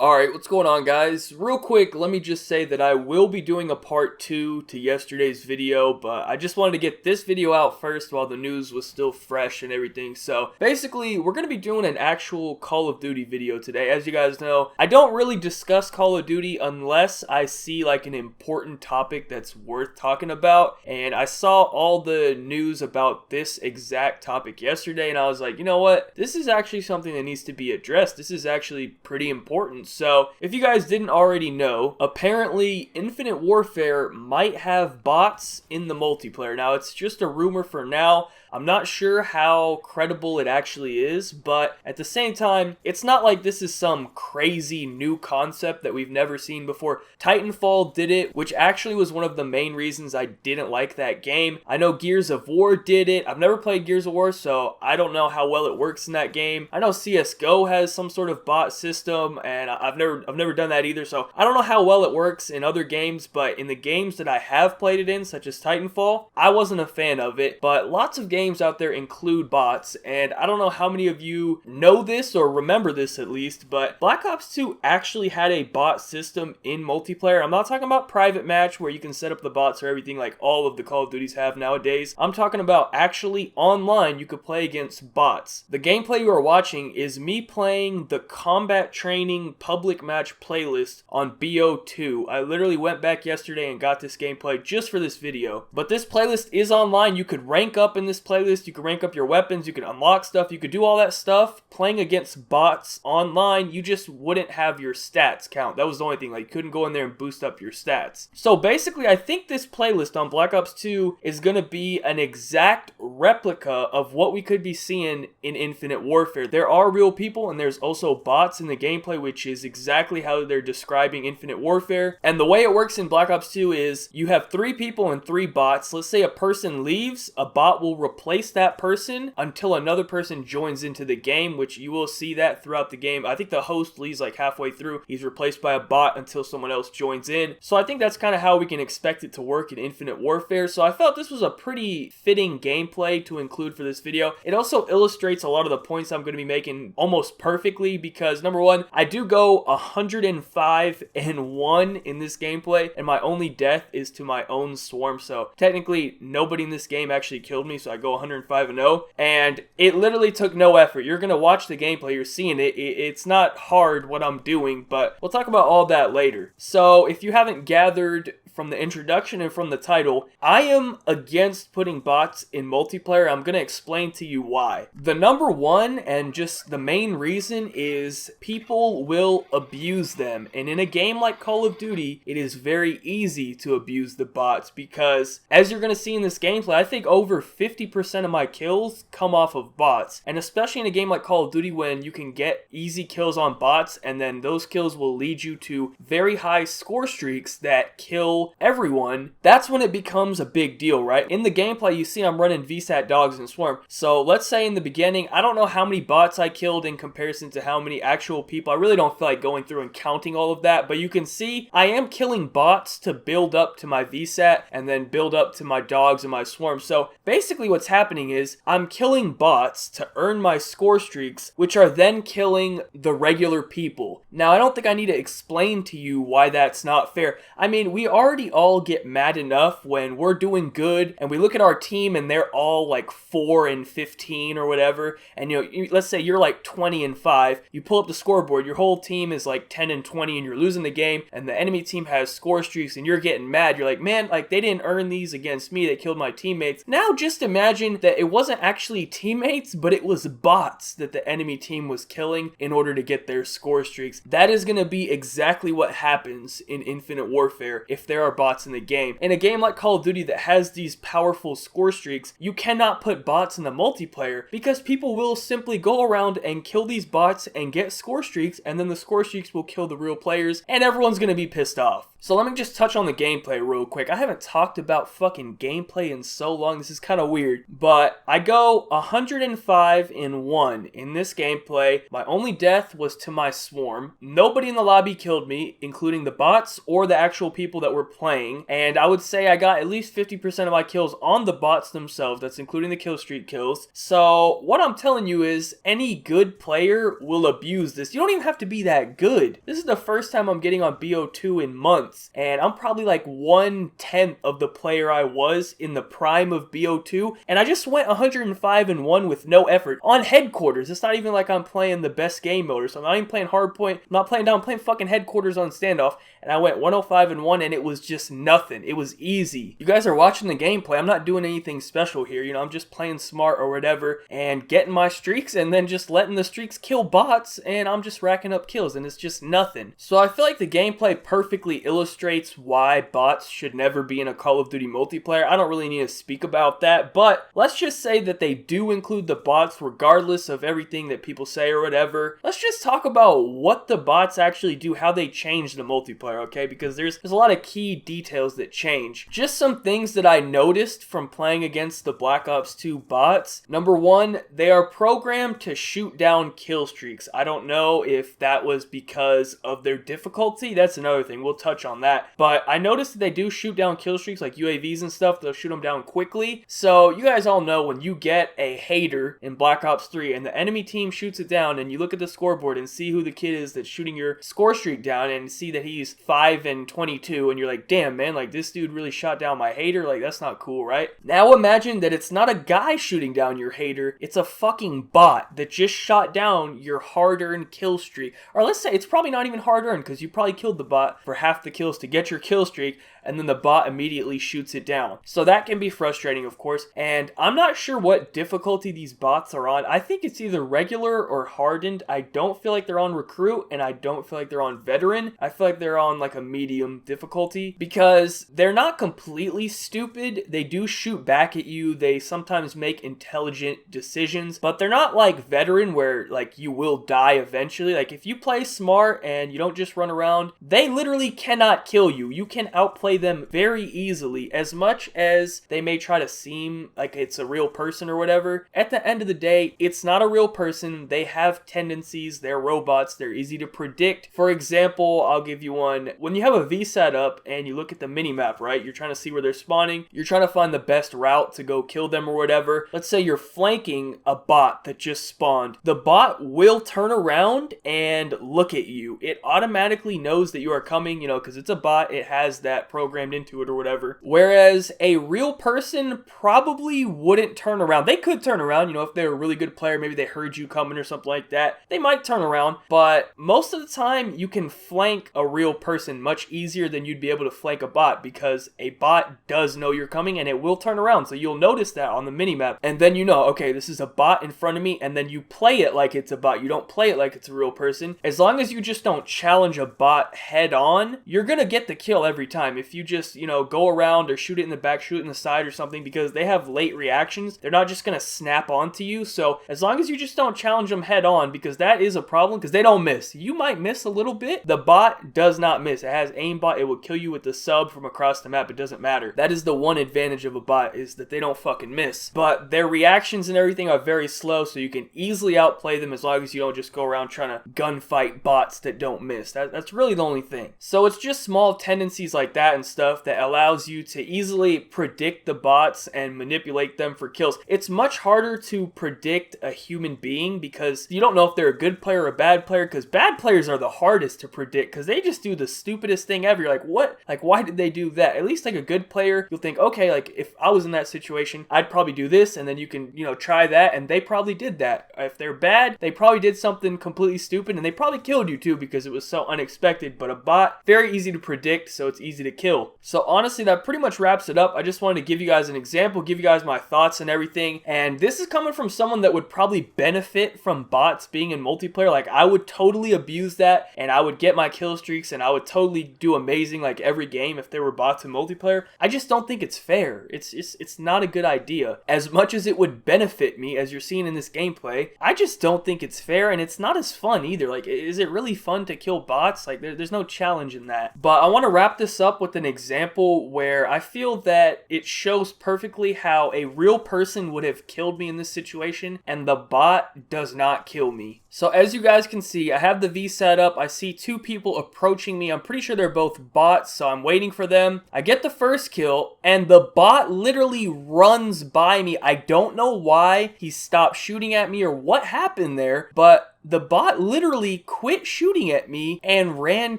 Alright, what's going on, guys? Real quick, let me just say that I will be doing a part 2 to yesterday's video, but I just wanted to get this video out first while the news was still fresh and everything. So basically, we're going to be doing an actual Call of Duty video today. As you guys know, I don't really discuss Call of Duty unless I see like an important topic that's worth talking about, and I saw all the news about this exact topic yesterday, and I was like, you know what? This is actually something that needs to be addressed. This is actually pretty important. So, if you guys didn't already know, apparently Infinite Warfare might have bots in the multiplayer. Now, it's just a rumor for now. I'm not sure how credible it actually is, but at the same time, it's not like this is some crazy new concept that we've never seen before. Titanfall did it, which actually was one of the main reasons I didn't like that game. I know Gears of War did it. I've never played Gears of War, so I don't know how well it works in that game. I know CSGO has some sort of bot system, and I've never done that either, so I don't know how well it works in other games, but in the games that I have played it in, such as Titanfall, I wasn't a fan of it. But lots of games out there include bots, and I don't know how many of you know this or remember this at least, but Black Ops 2 actually had a bot system in multiplayer. I'm not talking about private match where you can set up the bots or everything like all of the Call of Duties have nowadays. I'm talking about actually online you could play against bots. The gameplay you are watching is me playing the Combat Training Public Match playlist on BO2. I literally went back yesterday and got this gameplay just for this video. But this playlist is online. You could rank up in this playlist. You could rank up your weapons. You could unlock stuff. You could do all that stuff. Playing against bots online, you just wouldn't have your stats count. That was the only thing. Like, you couldn't go in there and boost up your stats. So basically, I think this playlist on Black Ops 2 is going to be an exact replica of what we could be seeing in Infinite Warfare. There are real people and there's also bots in the gameplay, which is exactly how they're describing Infinite Warfare. And the way it works in Black Ops 2 is you have 3 people and 3 bots. Let's say a person leaves, a bot will replace that person until another person joins into the game, which you will see that throughout the game. I think the host leaves like halfway through. He's replaced by a bot until someone else joins in. So I think that's kind of how we can expect it to work in Infinite Warfare. So I felt this was a pretty fitting gameplay to include for this video. It also illustrates a lot of the points I'm going to be making almost perfectly because, number one, I do go 105-1 in this gameplay, and my only death is to my own swarm. So technically, nobody in this game actually killed me, so I go 105-0, and it literally took no effort. You're going to watch the gameplay, you're seeing it. It's not hard what I'm doing, but we'll talk about all that later. So if you haven't gathered from the introduction and from the title, I am against putting bots in multiplayer. I'm going to explain to you why. The number one and just the main reason is people will abuse them. And in a game like Call of Duty, it is very easy to abuse the bots because, as you're going to see in this gameplay, I think over 50% of my kills come off of bots. And especially in a game like Call of Duty when you can get easy kills on bots and then those kills will lead you to very high score streaks that kill everyone, that's when it becomes a big deal, right? In the gameplay, you see I'm running VSAT dogs and swarm. So let's say in the beginning, I don't know how many bots I killed in comparison to how many actual people. I really don't feel like going through and counting all of that, but you can see I am killing bots to build up to my VSAT and then build up to my dogs and my swarm. So basically what's happening is I'm killing bots to earn my score streaks, which are then killing the regular people. Now, I don't think I need to explain to you why that's not fair. I mean, we already all get mad enough when we're doing good and we look at our team and they're all like 4-15 or whatever, and let's say you're like 20-5. You pull up the scoreboard, your whole team is like 10-20 and you're losing the game, and the enemy team has score streaks and you're getting mad. You're like, man, like they didn't earn these against me, they killed my teammates. Now just imagine that it wasn't actually teammates, but it was bots that the enemy team was killing in order to get their score streaks. That is going to be exactly what happens in Infinite Warfare if there are bots in the game. In a game like Call of Duty that has these powerful score streaks, you cannot put bots in the multiplayer because people will simply go around and kill these bots and get score streaks, and then the score streaks will kill the real players and everyone's gonna be pissed off. So let me just touch on the gameplay real quick. I haven't talked about fucking gameplay in so long. This is kind of weird. But I go 105-1 in this gameplay. My only death was to my swarm. Nobody in the lobby killed me, including the bots or the actual people that were playing, and I would say I got at least 50% of my kills on the bots themselves. That's including the kill streak kills. So what I'm telling you is any good player will abuse this. You don't even have to be that good. This is the first time I'm getting on BO2 in months, and I'm probably like 1/10 of the player I was in the prime of BO2, and I just went 105-1 with no effort on headquarters. It's not even like I'm playing the best game mode or something. I'm not even playing hardpoint. I'm not playing down. I'm playing fucking headquarters on standoff, and I went 105-1, and it was just nothing. It was easy. You guys are watching the gameplay. I'm not doing anything special here. You know, I'm just playing smart or whatever and getting my streaks and then just letting the streaks kill bots, and I'm just racking up kills, and it's just nothing. So I feel like the gameplay perfectly illustrates why bots should never be in a Call of Duty multiplayer. I don't really need to speak about that, but let's just say that they do include the bots regardless of everything that people say or whatever. Let's just talk about what the bots actually do, how they change the multiplayer, okay? Because there's a lot of key details that change. Just some things that I noticed from playing against the Black Ops 2 bots. Number one, they are programmed to shoot down kill streaks. I don't know if that was because of their difficulty. That's another thing. We'll touch on that. But I noticed that they do shoot down kill streaks like UAVs and stuff. They'll shoot them down quickly. So you guys all know when you get a hater in Black Ops 3 and the enemy team shoots it down and you look at the scoreboard and see who the kid is that's shooting your score streak down and see that he's 5-22 and you're like, damn man, like this dude really shot down my hater. Like that's not cool, right? Now imagine that it's not a guy shooting down your hater. It's a fucking bot that just shot down your hard-earned kill streak. Or let's say it's probably not even hard-earned because you probably killed the bot for half the kills to get your kill streak, and then the bot immediately shoots it down. So that can be frustrating, of course, and I'm not sure what difficulty these bots are on. I think it's either regular or hardened. I don't feel like they're on recruit, and I don't feel like they're on veteran. I feel like they're on like a medium difficulty because they're not completely stupid. They do shoot back at you. They sometimes make intelligent decisions, but they're not like veteran where like you will die eventually. Like if you play smart and you don't just run around, they literally cannot kill you. You can outplay them very easily. As much as they may try to seem like it's a real person or whatever, at the end of the day, it's not a real person. They have tendencies. They're robots. They're easy to predict. For example, I'll give you one. When you have a VSAT up and you look at the minimap, right? You're trying to see where they're spawning. You're trying to find the best route to go kill them or whatever. Let's say you're flanking a bot that just spawned. The bot will turn around and look at you. It automatically knows that you are coming, you know, because it's a bot. It has that programmed into it or whatever. Whereas a real person probably wouldn't turn around. They could turn around, you know, if they're a really good player, maybe they heard you coming or something like that. They might turn around, but most of the time you can flank a real person much easier than you'd be able to flank a bot because a bot does know you're coming and it will turn around. So you'll notice that on the minimap, and then you know, okay, this is a bot in front of me, and then you play it like it's a bot. You don't play it like it's a real person. As long as you just don't challenge a bot head on, you're gonna get the kill every time. If you just, you know, go around or shoot it in the back, shoot it in the side or something, because they have late reactions, they're not just gonna snap onto you. So as long as you just don't challenge them head on, because that is a problem, because they don't miss. You might miss a little bit. The bot does not miss. It has aimbot. It will kill you with the sub from across the map. It doesn't matter. That is the one advantage of a bot, is that they don't fucking miss. But their reactions and everything are very slow, so you can easily outplay them as long as you don't just go around trying to gunfight bots that don't miss. That's really the only thing. So it's just small tendencies like that and stuff that allows you to easily predict the bots and manipulate them for kills. It's much harder to predict a human being because you don't know if they're a good player or a bad player, because bad players are the hardest to predict because they just do the stupidest thing ever. You're like, what? Like, why did they do that? At least like a good player, you'll think, okay, like if I was in that situation, I'd probably do this, and then you can, you know, try that, and they probably did that. If they're bad, they probably did something completely stupid, and they probably killed you too because it was so unexpected. But a bot, very easy to predict, so it's easy to kill. So honestly, that pretty much wraps it up. I just wanted to give you guys an example, give you guys my thoughts and everything, and this is coming from someone that would probably benefit from bots being in multiplayer. Like, I would totally abuse that, and I would get my kill streaks, and I would totally do amazing like every game if there were bots in multiplayer. I just don't think it's fair. It's not a good idea. As much as it would benefit me, as you're seeing in this gameplay, I just don't think it's fair, and it's not as fun either. Like, is it really fun to kill bots? Like, there's no challenge in that. But I want to wrap this up with an example where I feel that it shows perfectly how a real person would have killed me in this situation, and the bot does not kill me. So as you guys can see, I have the V set up. I see two people approaching me. I'm pretty sure they're both bots, so I'm waiting for them. I get the first kill, and the bot literally runs by me. I don't know why he stopped shooting at me or what happened there, but the bot literally quit shooting at me and ran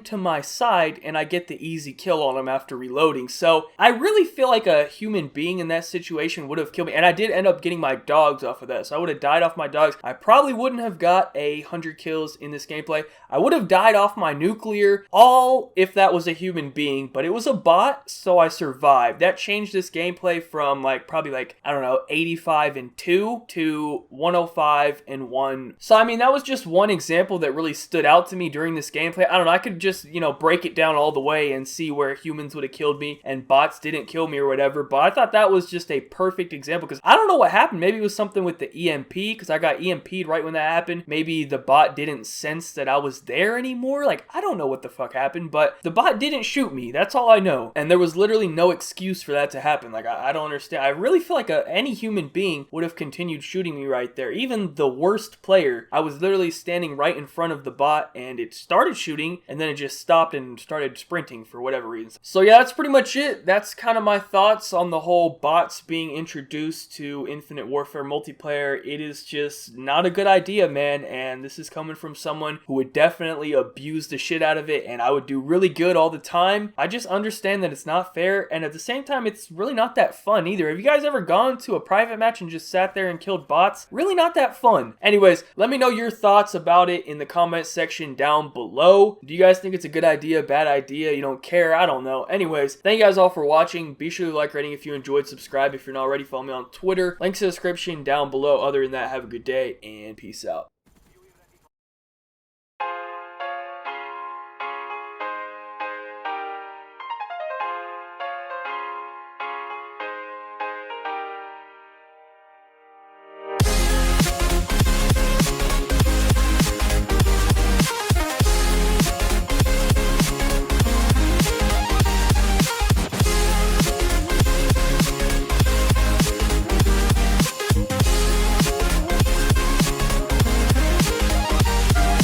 to my side, and I get the easy kill on him after reloading. So I really feel like a human being in that situation would have killed me, and I did end up getting my dogs off of that, so I would have died off my dogs. I probably wouldn't have got 100 kills in this gameplay. I would have died off my nuclear, all if that was a human being, but it was a bot, so I survived. That changed this gameplay from probably I don't know, 85 and 2 to 105 and 1. So I mean, that was just one example that really stood out to me during this gameplay. I don't know, I could just, break it down all the way and see where humans would have killed me and bots didn't kill me or whatever, but I thought that was just a perfect example because I don't know what happened. Maybe it was something with the EMP because I got EMP'd right when that happened. Maybe the bot didn't sense that I was there anymore. I don't know what the fuck happened, but the bot didn't shoot me. That's all I know. And there was literally no excuse for that to happen. I don't understand. I really feel like any human being would have continued shooting me right there. Even the worst player, I was literally standing right in front of the bot and it started shooting and then it just stopped and started sprinting for whatever reason. So yeah, that's pretty much it. That's kind of my thoughts on the whole bots being introduced to Infinite Warfare multiplayer. It is just not a good idea, man, and this is coming from someone who would definitely abuse the shit out of it, and I would do really good all the time. I just understand that it's not fair, and at the same time, it's really not that fun either. Have you guys ever gone to a private match and just sat there and killed bots? Really not that fun. Anyways, let me know your thoughts about it in the comment section down below. Do you guys think it's a good idea, bad idea? You don't care? I don't know. Anyways, thank you guys all for watching. Be sure to like, rating if you enjoyed, subscribe if you're not already, follow me on Twitter. Links in the description down below. Other than that, have a good day and peace out.